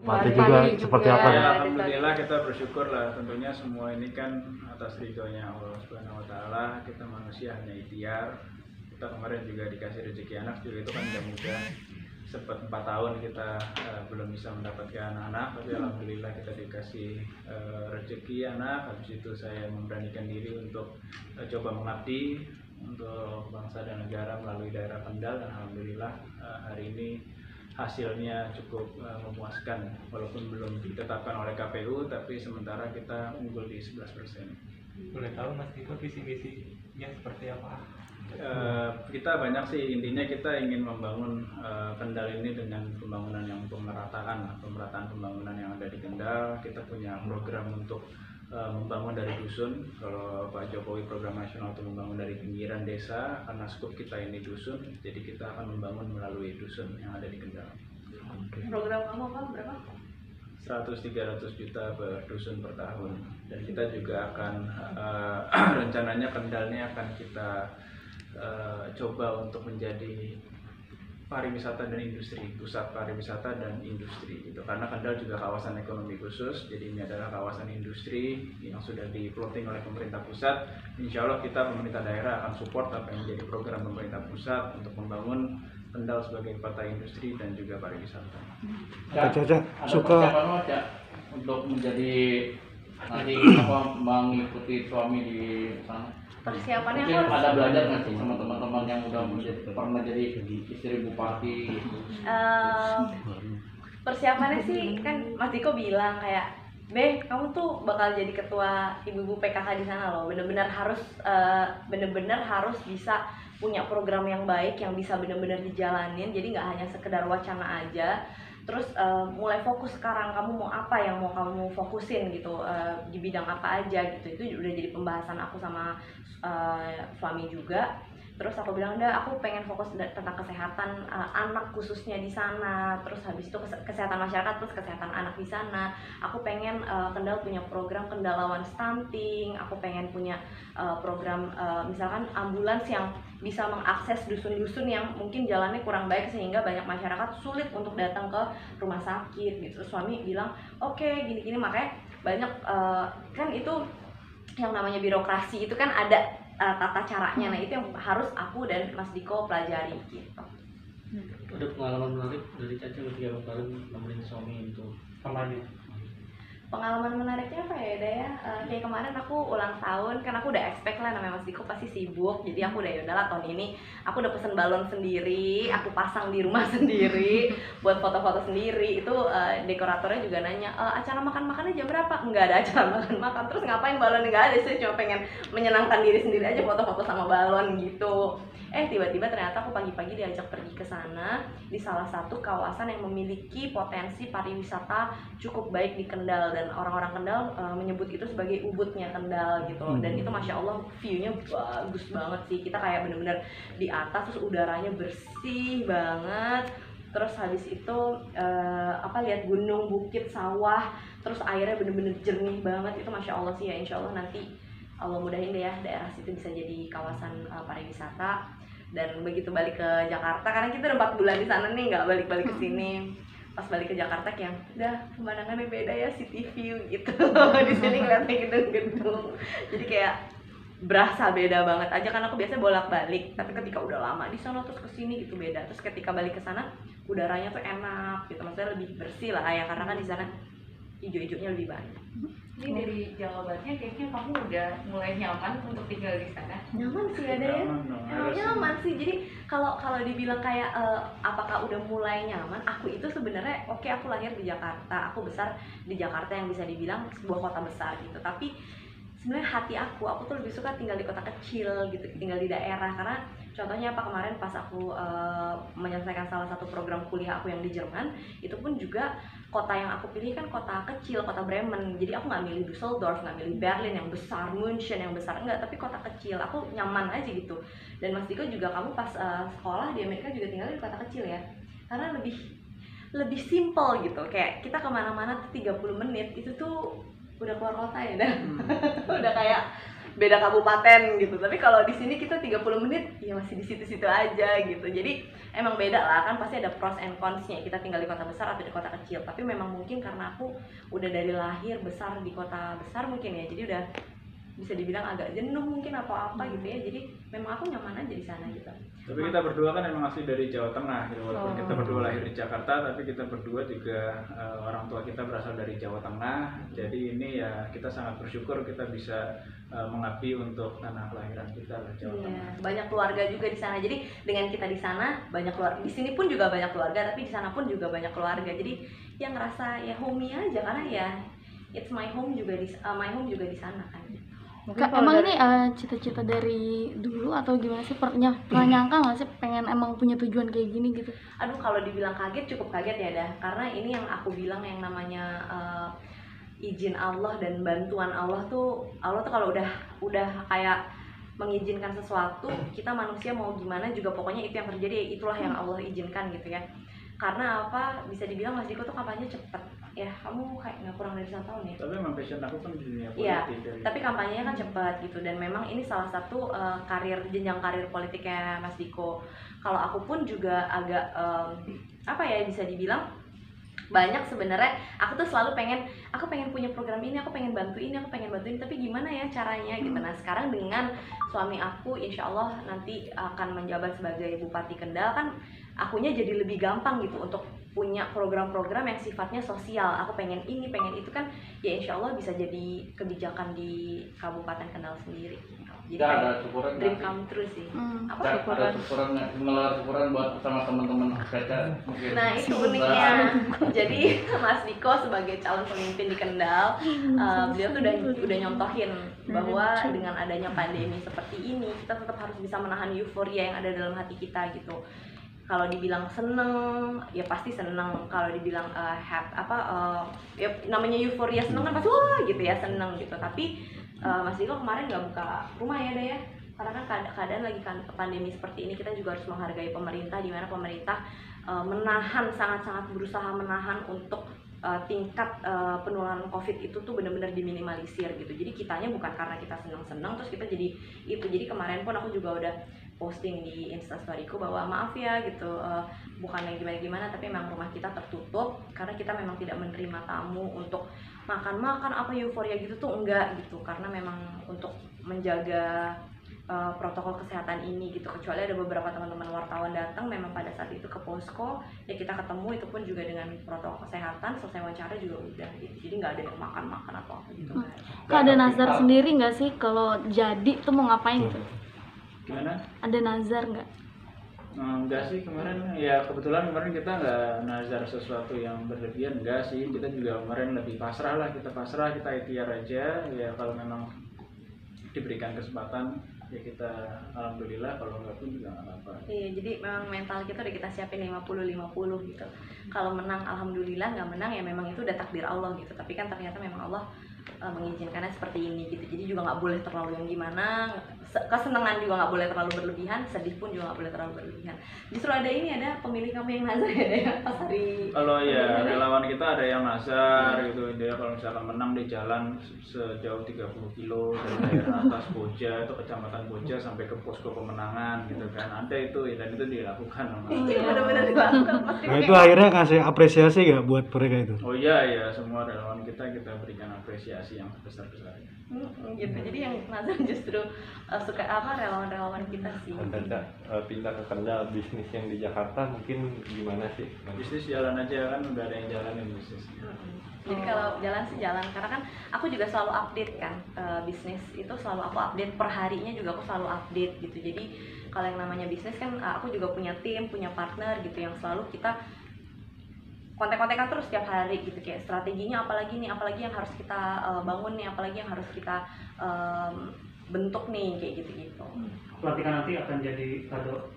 Mati juga seperti apa? Ya, alhamdulillah kita bersyukur lah, tentunya semua ini kan atas ridhonya Allah Subhanahu wa taala. Kita manusia hanya ikhtiar. Kita kemarin juga dikasih rezeki anak juga, itu kan udah mudah. Sempat 4 tahun kita belum bisa mendapatkan anak, tapi alhamdulillah kita dikasih rezeki anak. Habis itu saya memberanikan diri untuk coba mengabdi untuk bangsa dan negara melalui daerah Kendal, dan alhamdulillah hari ini hasilnya cukup memuaskan, walaupun belum ditetapkan oleh KPU, tapi sementara kita unggul di 11%. Boleh tahu Mas Diko visi-misinya seperti apa? Kita banyak sih, intinya kita ingin membangun Kendal ini dengan pembangunan yang pemerataan pembangunan yang ada di Kendal. Kita punya program untuk membangun dari dusun. Kalau Pak Jokowi program nasional untuk membangun dari pinggiran desa, karena skop kita ini dusun, jadi kita akan membangun melalui dusun yang ada di Kendal. Program kamu apa, berapa? 100-300 juta per dusun per tahun, dan kita juga akan rencananya Kendal ini akan kita coba untuk menjadi pariwisata dan industri, pusat pariwisata dan industri gitu. Karena Kendal juga kawasan ekonomi khusus, jadi ini adalah kawasan industri yang sudah di-plotting oleh pemerintah pusat. Insya Allah kita pemerintah daerah akan support apa yang menjadi program pemerintah pusat untuk membangun Kendal sebagai kota industri dan juga pariwisata. Caca suka untuk menjadi nanti apa mengikuti suami di sana. Persiapannya Mungkin harus ada belajar nggak sih sama teman-teman yang udah pernah jadi istri bupati gitu? Persiapannya sih kan Mas Diko bilang kayak, Beh, kamu tuh bakal jadi ketua ibu-ibu PKK di sana loh. Bener-bener harus bisa punya program yang baik yang bisa bener-bener dijalanin. Jadi nggak hanya sekedar wacana aja. Terus mulai fokus sekarang, kamu mau apa yang mau kamu fokusin gitu, di bidang apa aja gitu. Itu udah jadi pembahasan aku sama suami juga. Terus aku bilang, aku pengen fokus tentang kesehatan anak khususnya di sana. Terus habis itu kesehatan masyarakat plus kesehatan anak di sana. Aku pengen Kendal punya program Kendal lawan stunting. Aku pengen punya program misalkan ambulans yang bisa mengakses dusun-dusun yang mungkin jalannya kurang baik sehingga banyak masyarakat sulit untuk datang ke rumah sakit gitu. Suami bilang, oke, gini-gini. Makanya banyak kan itu yang namanya birokrasi itu kan ada tata caranya. Nah itu yang harus aku dan Mas Diko pelajari gitu. Ada pengalaman menarik dari Caca ketika kemarin nemenin suami untuk Kamarnya. Pengalaman menariknya apa ya Daya? Kayak kemarin aku ulang tahun, kan aku udah expect lah namanya Mas Diko pasti sibuk. Jadi aku udah yaudahlah tahun ini aku udah pesen balon sendiri, aku pasang di rumah sendiri, buat foto-foto sendiri. Itu dekoratornya juga nanya, acara makan-makannya jam berapa? Enggak ada acara makan-makan. Terus ngapain balon? Enggak ada sih, cuma pengen menyenangkan diri sendiri aja, foto-foto sama balon gitu. Tiba-tiba ternyata aku pagi-pagi diajak pergi ke sana di salah satu kawasan yang memiliki potensi pariwisata cukup baik di Kendal, dan orang-orang Kendal menyebut itu sebagai Ubudnya Kendal gitu. Dan itu Masya Allah view-nya bagus banget sih. Kita kayak bener-bener di atas, terus udaranya bersih banget. Terus habis itu lihat gunung, bukit, sawah, terus airnya bener-bener jernih banget. Itu Masya Allah sih ya. Insya Allah nanti Allah mudahin deh ya daerah situ bisa jadi kawasan pariwisata. Dan begitu balik ke Jakarta, karena kita udah 4 bulan di sana nih, nggak balik-balik ke sini. Pas balik ke Jakarta kayak, udah pemandangannya beda ya, city view gitu. Di sini ngeliatnya gedung-gedung. Jadi kayak berasa beda banget aja, karena aku biasanya bolak-balik. Tapi ketika udah lama di sana terus kesini gitu beda. Terus ketika balik ke sana, udaranya tuh enak gitu, maksudnya lebih bersih lah ya, karena kan di sana hijau-hijaunya lebih banyak. Ini dari jawabannya kayaknya kamu udah mulai nyaman untuk tinggal di sana. Nyaman sih ada ya. Nyaman sih. Jadi kalau dibilang kayak apakah udah mulai nyaman, aku itu sebenarnya oke, aku lahir di Jakarta, aku besar di Jakarta yang bisa dibilang sebuah kota besar gitu. Tapi sebenarnya hati aku tuh lebih suka tinggal di kota kecil gitu, tinggal di daerah. Karena contohnya apa, kemarin pas aku menyelesaikan salah satu program kuliah aku yang di Jerman, itu pun juga kota yang aku pilih kan kota kecil, kota Bremen. Jadi aku nggak milih Düsseldorf, nggak milih Berlin yang besar, München yang besar, enggak, tapi kota kecil. Aku nyaman aja gitu. Dan Mas Diko juga, kamu pas sekolah di Amerika juga tinggal di kota kecil ya, karena lebih simple gitu. Kayak kita kemana-mana tuh 30 menit itu tuh udah keluar kota ya dah. Udah kayak beda kabupaten gitu. Tapi kalau di sini kita 30 menit ya masih di situ-situ aja gitu. Jadi emang beda lah, kan pasti ada pros and cons-nya kita tinggal di kota besar atau di kota kecil. Tapi memang mungkin karena aku udah dari lahir besar di kota besar mungkin ya, jadi udah bisa dibilang agak jenuh mungkin atau apa gitu ya. Jadi memang aku nyaman aja di sana gitu. Tapi kita berdua kan emang asli dari Jawa Tengah gitu. Walaupun kita berdua lahir di Jakarta, tapi kita berdua juga orang tua kita berasal dari Jawa Tengah. Jadi ini ya kita sangat bersyukur kita bisa mengabdi untuk tanah kelahiran kita lah, Jawa Tengah. Banyak keluarga juga di sana. Jadi dengan kita di sana banyak keluarga. Di sini pun juga banyak keluarga, tapi di sana pun juga banyak keluarga. Jadi yang ngerasa ya homey aja, karena ya it's my home juga di sana kan. Kak, emang ini cita-cita dari dulu atau gimana sih? Pernah nyangka nggak sih pengen emang punya tujuan kayak gini gitu? Aduh, kalau dibilang kaget cukup kaget ya dah, karena ini yang aku bilang yang namanya izin Allah dan bantuan Allah tuh kalau udah kayak mengizinkan sesuatu, kita manusia mau gimana juga pokoknya itu yang terjadi, itulah yang Allah izinkan gitu ya. Karena apa, bisa dibilang Mas Diko tuh kampanye cepet ya, kamu kayak nggak kurang dari 1 tahun ya. Tapi memang passion aku kan di dunia politik. Iya, tapi kampanyenya kan cepat gitu, dan memang ini salah satu jenjang karir politiknya Mas Diko. Kalau aku pun juga agak apa ya, bisa dibilang banyak sebenarnya. Aku tuh selalu pengen punya program ini, aku pengen bantuin, tapi gimana ya caranya gitu. Nah sekarang dengan suami aku insya Allah nanti akan menjabat sebagai Bupati Kendal, kan akunya jadi lebih gampang gitu untuk punya program-program yang sifatnya sosial. Aku pengen ini, pengen itu kan, ya insya Allah bisa jadi kebijakan di Kabupaten Kendal sendiri. Jadi ada syukuran dream come true sih. Ada syukuran buat sama teman-teman Caca mungkin. Nah itu uniknya. Jadi Mas Diko sebagai calon pemimpin di Kendal, beliau tuh udah nyontohin bahwa dengan adanya pandemi seperti ini, kita tetap harus bisa menahan euforia yang ada dalam hati kita gitu. Kalau dibilang seneng, ya pasti seneng. Kalau dibilang ya namanya euforia seneng kan pasti wah gitu ya, seneng gitu. Tapi Mas Diko kemarin nggak buka rumah ya Daya, karena kan keadaan lagi pandemi seperti ini. Kita juga harus menghargai pemerintah, di mana pemerintah sangat-sangat berusaha menahan untuk tingkat penularan COVID itu tuh benar-benar diminimalisir gitu. Jadi kitanya bukan karena kita senang-senang terus kita jadi itu. Jadi kemarin pun aku juga udah posting di Instastoryku bahwa maaf ya gitu, bukan yang gimana-gimana, tapi memang rumah kita tertutup karena kita memang tidak menerima tamu untuk makan apa euforia gitu tuh enggak gitu, karena memang untuk menjaga protokol kesehatan ini gitu. Kecuali ada beberapa teman-teman wartawan datang memang pada saat itu ke posko ya, kita ketemu itu pun juga dengan protokol kesehatan, selesai wawancara juga udah gitu. Jadi nggak ada yang makan atau apa gitu. Kak, ada nazar sendiri nggak sih kalau jadi tuh mau ngapain gitu? Gimana? Ada nazar nggak? Enggak sih, kemarin ya kebetulan kemarin kita nggak nazar sesuatu yang berlebihan, enggak sih. Kita juga kemarin lebih pasrah lah, kita ikhtiar aja ya. Kalau memang diberikan kesempatan ya kita alhamdulillah, kalau enggak pun juga nggak apa-apa. Iya, jadi memang mental kita udah kita siapin 50-50 gitu. Kalau menang alhamdulillah, nggak menang ya memang itu udah takdir Allah gitu. Tapi kan ternyata memang Allah mengizinkannya seperti ini gitu. Jadi juga nggak boleh terlalu yang gimana, kesenangan juga nggak boleh terlalu berlebihan, sedih pun juga nggak boleh terlalu berlebihan. Justru ada pemilih kamu yang nazar ya pas hari. Kalau ya relawan kita ada yang nazar gitu, dia kalau misalkan menang di jalan sejauh 30 kilo dari daerah atas Boja, itu kecamatan Boja sampai ke posko pemenangan gitu kan, ada itu ya, dan itu dilakukan. Iya benar-benar dilakukan. Nah itu akhirnya ngasih apresiasi gak buat mereka itu? Oh iya, semua relawan kita berikan apresiasi yang besar-besarnya. Gitu. Jadi yang nazar justru suka relawan-relawan kita sih. Anda pindah ke Kendal, bisnis yang di Jakarta mungkin gimana sih? Bisnis jalan aja kan, udah ada yang jalanin bisnis. Jadi kalau jalan sih jalan, karena kan aku juga selalu update kan, bisnis itu selalu aku update, per harinya juga aku selalu update gitu. Jadi kalau yang namanya bisnis kan aku juga punya tim, punya partner gitu, yang selalu kita kontek-kontekan terus setiap hari gitu, kayak strateginya apalagi yang harus kita bangun nih, apalagi yang harus kita bentuk nih, kayak gitu-gitu. Pelantikan nanti akan jadi kado